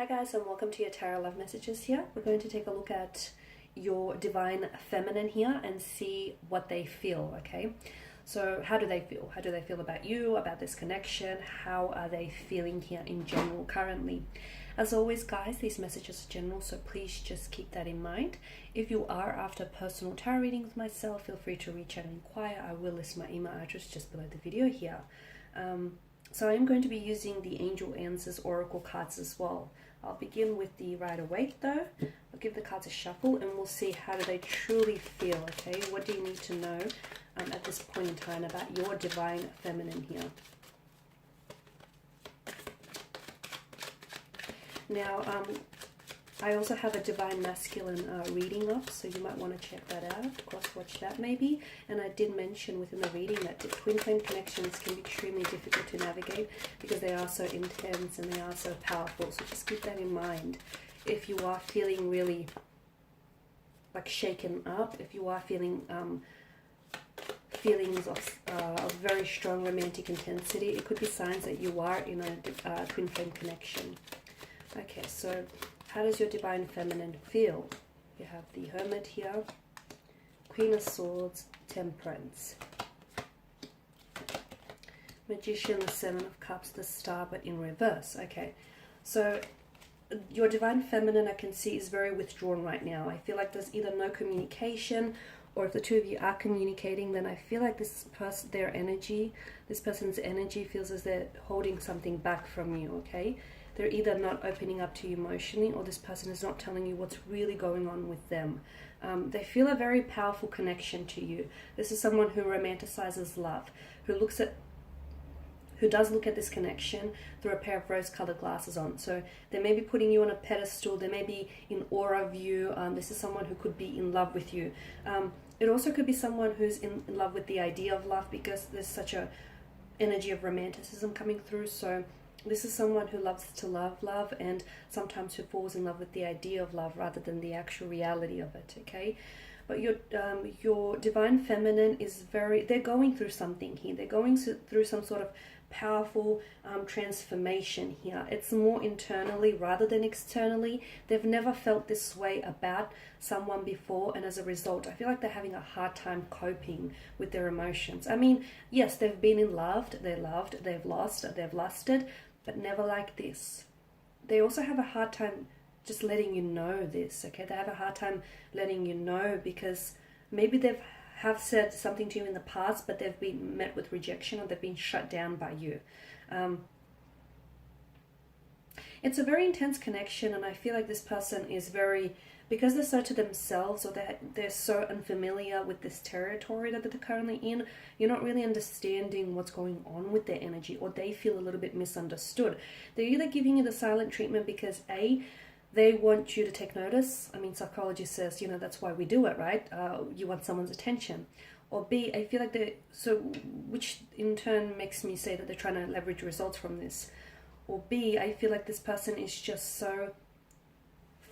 Hi guys, and welcome to your Tarot Love Messages here. We're going to take a look at your Divine Feminine here and see what they feel, okay? So how do they feel? How do they feel about you, about this connection? How are they feeling here in general currently? As always, guys, these messages are general, so please just keep that in mind. If you are after personal tarot reading with myself, feel free to reach out and inquire. I will list my email address just below the video here. So I'm going to be using the Angel Answers Oracle cards as well. I'll begin with the Rider-Waite though. I'll give the cards a shuffle and we'll see how do they truly feel, okay? What do you need to know at this point in time about your Divine Feminine here? Now, I also have a Divine Masculine reading up, so you might want to check that out, cross-watch that maybe. And I did mention within the reading that the twin flame connections can be extremely difficult to navigate because they are so intense and they are so powerful. So just keep that in mind. If you are feeling really like shaken up, if you are feeling feelings of very strong romantic intensity, it could be signs that you are in a twin flame connection. Okay, so how does your Divine Feminine feel? You have the Hermit here, Queen of Swords, Temperance, Magician, the Seven of Cups, the Star, but in reverse. Okay, so your Divine Feminine, I can see, is very withdrawn right now. I feel like there's either no communication, or if the two of you are communicating, then I feel like this person's energy feels as they're holding something back from you, okay? They're either not opening up to you emotionally, or this person is not telling you what's really going on with them. They feel a very powerful connection to you. This is someone who romanticizes love, who does look at this connection through a pair of rose-colored glasses on. So they may be putting you on a pedestal, they may be in awe of you. This is someone who could be in love with you. It also could be someone who's in love with the idea of love, because there's such a energy of romanticism coming through. So this is someone who loves to love, and sometimes who falls in love with the idea of love rather than the actual reality of it, okay? But your Divine Feminine is they're going through something here. They're going through some sort of powerful transformation here. It's more internally rather than externally. They've never felt this way about someone before, and as a result, I feel like they're having a hard time coping with their emotions. I mean, yes, they've been in loved, they've lost, they've lusted, but never like this. They also have a hard time just letting you know this, okay? They have a hard time letting you know because maybe have said something to you in the past, but they've been met with rejection, or they've been shut down by you. It's a very intense connection, and I feel like this person is because they're so to themselves, or they're so unfamiliar with this territory that they're currently in, you're not really understanding what's going on with their energy, or they feel a little bit misunderstood. They're either giving you the silent treatment because A, they want you to take notice. I mean, psychology says, that's why we do it, right? You want someone's attention. Or B, I feel like which in turn makes me say that they're trying to leverage results from this. Or B, I feel like this person is just so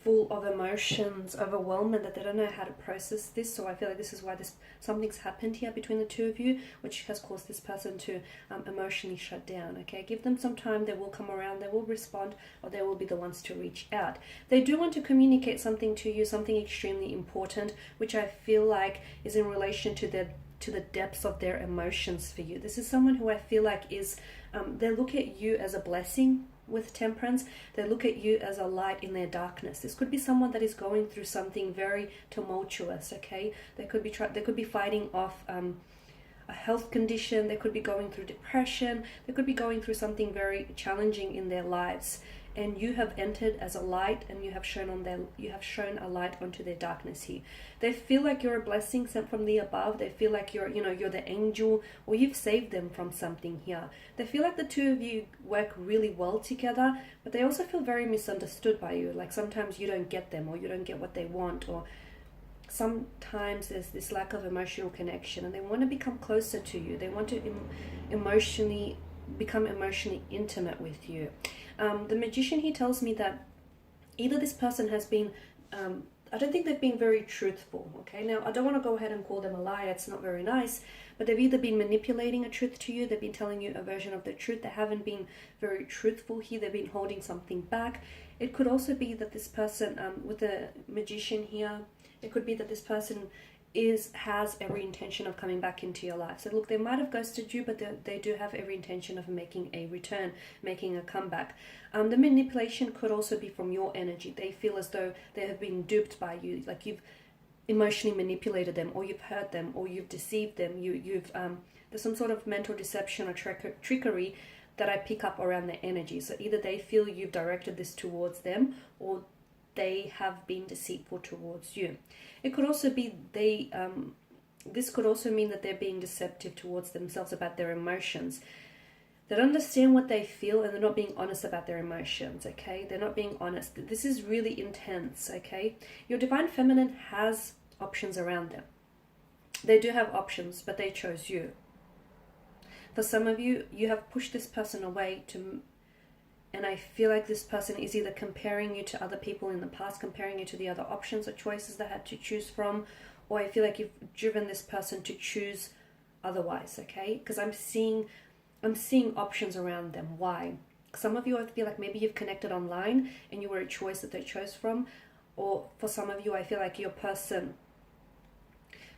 full of emotions, overwhelmed, that they don't know how to process this. So I feel like this is why something's happened here between the two of you, which has caused this person to emotionally shut down. Okay, give them some time. They will come around, they will respond, or they will be the ones to reach out. They do want to communicate something to you, something extremely important, which I feel like is in relation to the depths of their emotions for you. This is someone who I feel like is they look at you as a blessing. With Temperance, they look at you as a light in their darkness. This could be someone that is going through something very tumultuous, okay? They could be fighting off a health condition. They could be going through depression. They could be going through something very challenging in their lives. And you have entered as a light, and you have shown a light onto their darkness here. They feel like you're a blessing sent from the above. They feel like you're the angel, or you've saved them from something here. They feel like the two of you work really well together, but they also feel very misunderstood by you. Like sometimes you don't get them, or you don't get what they want, or sometimes there's this lack of emotional connection, and they want to become closer to you. They want to become emotionally intimate with you. The Magician, he tells me that either this person has been I don't think they've been very truthful, okay? Now, I don't want to go ahead and call them a liar. It's not very nice. But they've either been manipulating a truth to you. They've been telling you a version of the truth. They haven't been very truthful here. They've been holding something back. It could also be that this person, with the Magician here, it could be that this person has every intention of coming back into your life. So look, they might have ghosted you, but they do have every intention of making a return, making a comeback. The manipulation could also be from your energy. They feel as though they have been duped by you, like you've emotionally manipulated them, or you've hurt them, or you've deceived them. There's some sort of mental deception or trickery that I pick up around their energy. So either they feel you've directed this towards them, or they have been deceitful towards you. It could also be this could also mean that they're being deceptive towards themselves about their emotions. They don't understand what they feel, and they're not being honest about their emotions, okay? They're not being honest. This is really intense, okay? Your Divine Feminine has options around them. They do have options, but they chose you. For some of you, you have pushed this person away and I feel like this person is either comparing you to other people in the past, comparing you to the other options or choices they had to choose from, or I feel like you've driven this person to choose otherwise, okay? Because I'm seeing options around them. Why? Some of you, I feel like maybe you've connected online and you were a choice that they chose from, or for some of you, I feel like your person,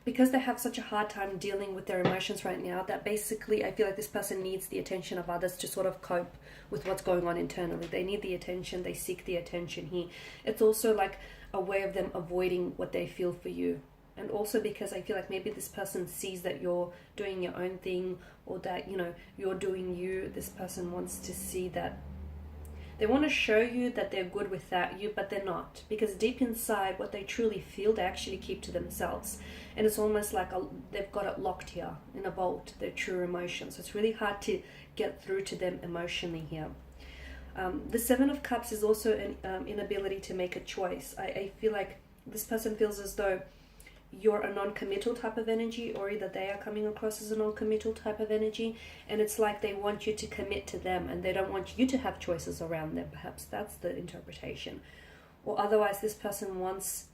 because they have such a hard time dealing with their emotions right now, that basically I feel like this person needs the attention of others to sort of cope with what's going on internally. They need the attention, they seek the attention here. It's also like a way of them avoiding what they feel for you. And also because I feel like maybe this person sees that you're doing your own thing, or that, you know, you're doing you. This person wants to see that. They want to show you that they're good without you, but they're not. Because deep inside, what they truly feel, they actually keep to themselves. And it's almost like they've got it locked here in a vault, their true emotions. So it's really hard to get through to them emotionally here. The Seven of Cups is also an inability to make a choice. I feel like this person feels as though you're a non-committal type of energy, or either they are coming across as a non-committal type of energy, and it's like they want you to commit to them and they don't want you to have choices around them. Perhaps that's the interpretation. Or otherwise this person wants,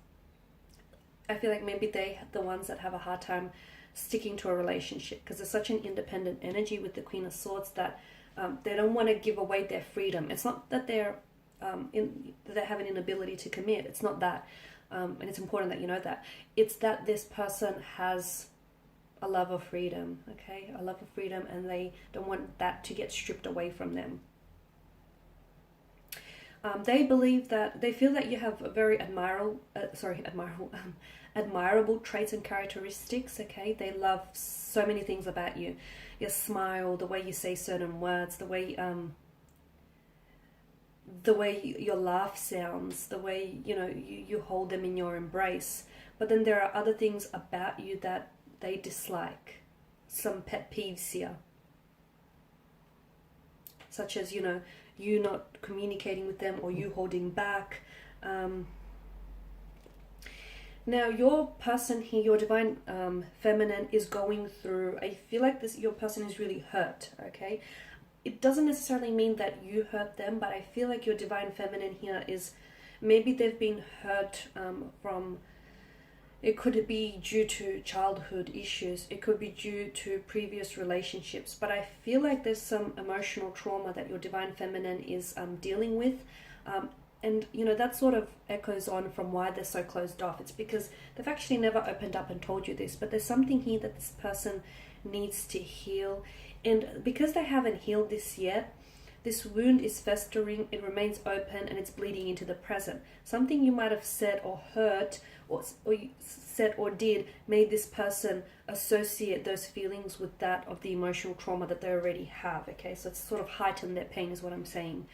I feel like maybe they're the ones that have a hard time sticking to a relationship, because there's such an independent energy with the Queen of Swords that they don't want to give away their freedom. It's not that they have an inability to commit. It's not that. And it's important that you know that. It's that this person has a love of freedom, okay? A love of freedom, and they don't want that to get stripped away from them. They believe that, they feel that you have very admirable traits and characteristics, okay? They love so many things about you. Your smile, the way you say certain words, the way your laugh sounds, the way, you know, you hold them in your embrace. But then there are other things about you that they dislike. Some pet peeves here. Such as, you know, you not communicating with them, or you holding back. Now, your person here, your Divine Feminine, is going through, I feel like your person is really hurt, okay? It doesn't necessarily mean that you hurt them, but I feel like your Divine Feminine here is, maybe they've been hurt from, it could be due to childhood issues, it could be due to previous relationships, but I feel like there's some emotional trauma that your Divine Feminine is dealing with. And, you know, that sort of echoes on from why they're so closed off. It's because they've actually never opened up and told you this, but there's something here that this person needs to heal. And because they haven't healed this yet, this wound is festering, it remains open, and it's bleeding into the present. Something you might have said or heard, or you said or did, made this person associate those feelings with that of the emotional trauma that they already have, okay? So it's sort of heightened their pain is what I'm saying.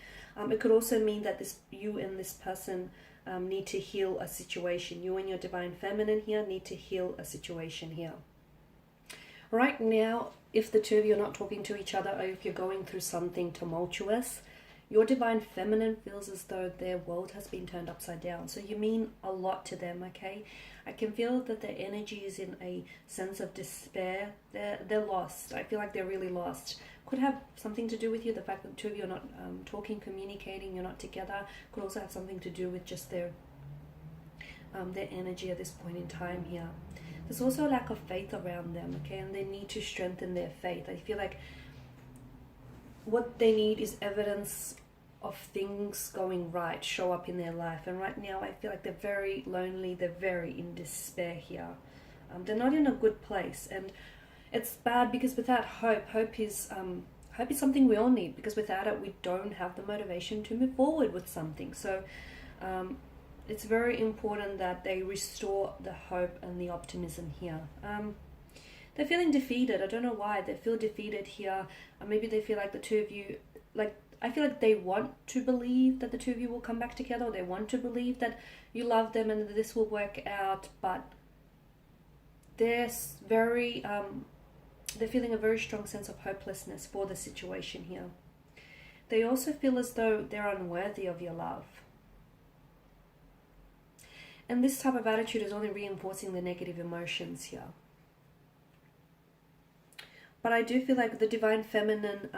It could also mean that you and this person need to heal a situation. You and your Divine Feminine here need to heal a situation here. Right now, if the two of you are not talking to each other, or if you're going through something tumultuous, your Divine Feminine feels as though their world has been turned upside down. So you mean a lot to them, okay? I can feel that their energy is in a sense of despair. They're lost. I feel like they're really lost. Could have something to do with you, the fact that the two of you are not talking, communicating, you're not together. Could also have something to do with just their energy at this point in time here. There's also a lack of faith around them, okay, and they need to strengthen their faith. I feel like what they need is evidence of things going right, show up in their life. And right now I feel like they're very lonely, they're very in despair here. They're not in a good place, and it's bad because without hope is something we all need, because without it we don't have the motivation to move forward with something. So it's very important that they restore the hope and the optimism here. They're feeling defeated. I don't know why they feel defeated here. Maybe they feel like the two of you, I feel like they want to believe that the two of you will come back together, or they want to believe that you love them and that this will work out, but they're feeling a very strong sense of hopelessness for the situation here. They also feel as though they're unworthy of your love. And this type of attitude is only reinforcing the negative emotions here. But I do feel like the Divine Feminine,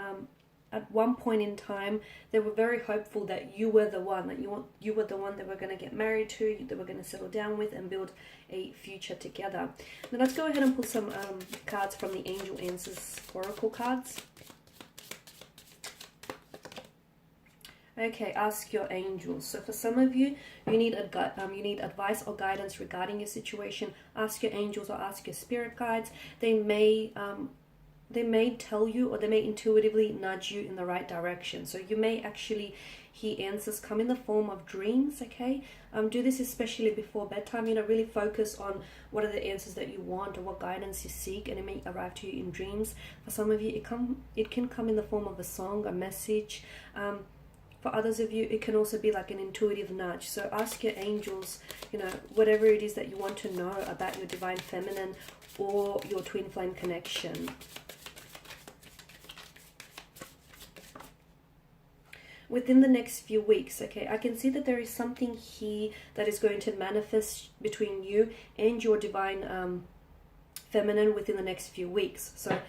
at one point in time, they were very hopeful that you were the one, that you were the one they were going to get married to, they were going to settle down with and build a future together. Now let's go ahead and pull some cards from the Angel Answers Oracle cards. Okay, ask your angels. So for some of you, you need advice or guidance regarding your situation. Ask your angels or ask your spirit guides. They may tell you, or they may intuitively nudge you in the right direction. So you may actually hear answers come in the form of dreams, okay? Do this especially before bedtime. Really focus on what are the answers that you want or what guidance you seek, and it may arrive to you in dreams. For some of you, it can come in the form of a song, a message. For others of you, it can also be like an intuitive nudge. So ask your angels, whatever it is that you want to know about your Divine Feminine or your twin flame connection. Within the next few weeks, okay, I can see that there is something here that is going to manifest between you and your Divine Feminine within the next few weeks. So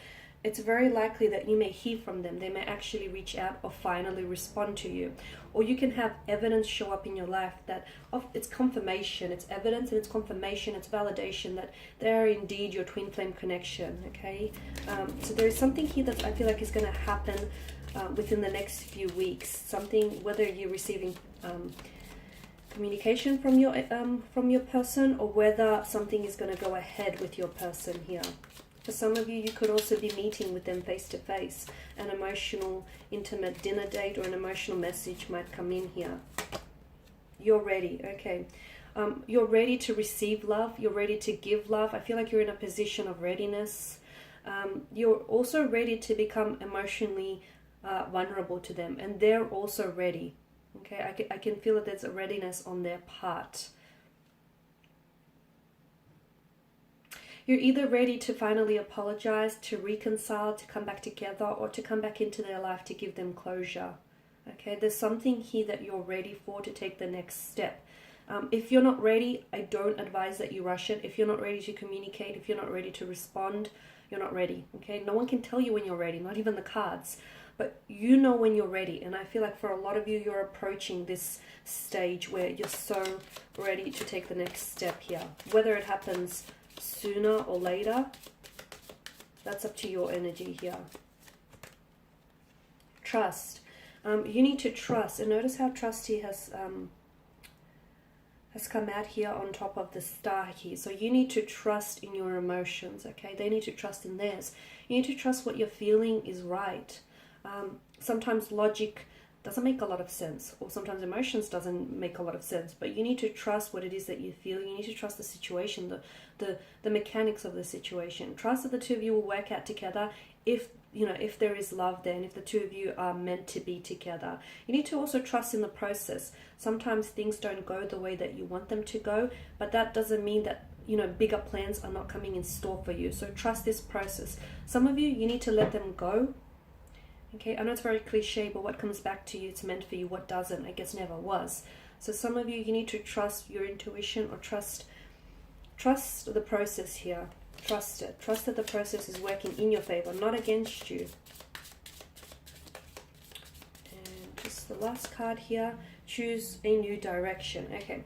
it's very likely that you may hear from them. They may actually reach out or finally respond to you. Or you can have evidence show up in your life that it's confirmation, it's evidence and it's confirmation, it's validation that they are indeed your twin flame connection, okay? So there is something here that I feel like is going to happen within the next few weeks. Something, whether you're receiving communication from your person, or whether something is going to go ahead with your person here. For some of you, you could also be meeting with them face to face. An emotional, intimate dinner date or an emotional message might come in here. You're ready, okay. You're ready to receive love. You're ready to give love. I feel like you're in a position of readiness. You're also ready to become emotionally vulnerable to them, and they're also ready. Okay, I can feel that there's a readiness on their part. You're either ready to finally apologize, to reconcile, to come back together, or to come back into their life to give them closure. Okay, there's something here that you're ready for, to take the next step. If you're not ready, I don't advise that you rush it. If you're not ready to communicate, if you're not ready to respond, you're not ready. Okay, no one can tell you when you're ready, not even the cards. But you know when you're ready. And I feel like for a lot of you, you're approaching this stage where you're so ready to take the next step here. Whether it happens sooner or later, that's up to your energy here. Trust. You need to trust. And notice how trust here has come out here on top of the star here. So you need to trust in your emotions, okay? They need to trust in theirs. You need to trust what you're feeling is right. Sometimes logic doesn't make a lot of sense, or sometimes emotions doesn't make a lot of sense, but you need to trust what it is that you feel. You need to trust the situation, the mechanics of the situation. Trust that the two of you will work out together if there is love there, and if the two of you are meant to be together. You need to also trust in the process. Sometimes things don't go the way that you want them to go, but that doesn't mean that bigger plans are not coming in store for you. So trust this process. Some of you need to let them go. Okay, I know it's very cliche, but what comes back to you, it's meant for you. What doesn't, I guess never was. So some of you need to trust your intuition, or trust the process here. Trust it. Trust that the process is working in your favor, not against you. And just the last card here, choose a new direction. Okay.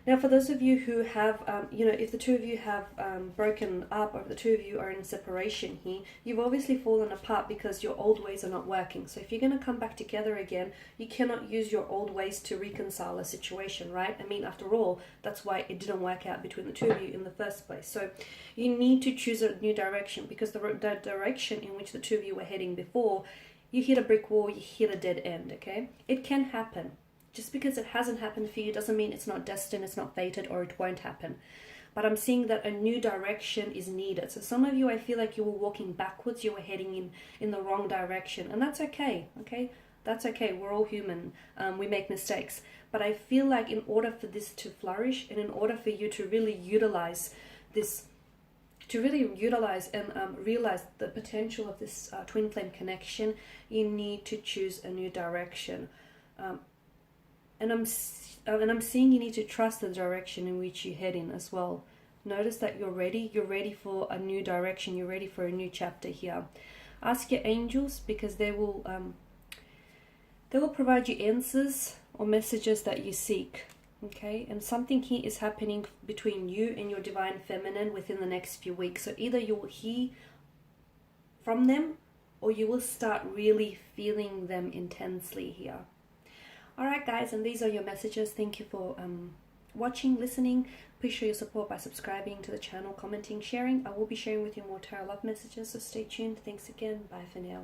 Now, for those of you who have, if the two of you have broken up, or if the two of you are in separation here, you've obviously fallen apart because your old ways are not working. So if you're going to come back together again, you cannot use your old ways to reconcile a situation, right? I mean, after all, that's why it didn't work out between the two of you in the first place. So you need to choose a new direction, because the direction in which the two of you were heading before, you hit a brick wall, you hit a dead end, okay? It can happen. Just because it hasn't happened for you doesn't mean it's not destined, it's not fated, or it won't happen. But I'm seeing that a new direction is needed. So some of you, I feel like you were walking backwards, you were heading in the wrong direction. And that's okay, okay? That's okay, we're all human, we make mistakes. But I feel like in order for this to flourish, and in order for you to really utilize this, and realize the potential of this twin flame connection, you need to choose a new direction. And I'm seeing you need to trust the direction in which you're heading as well. Notice that you're ready for a new direction, you're ready for a new chapter here. Ask your angels, because they will provide you answers or messages that you seek, okay? And something here is happening between you and your divine feminine within the next few weeks. So either you will hear from them, or you will start really feeling them intensely here. Alright guys, and these are your messages. Thank you for watching, listening. Please show your support by subscribing to the channel, commenting, sharing. I will be sharing with you more tarot love messages, so stay tuned. Thanks again. Bye for now.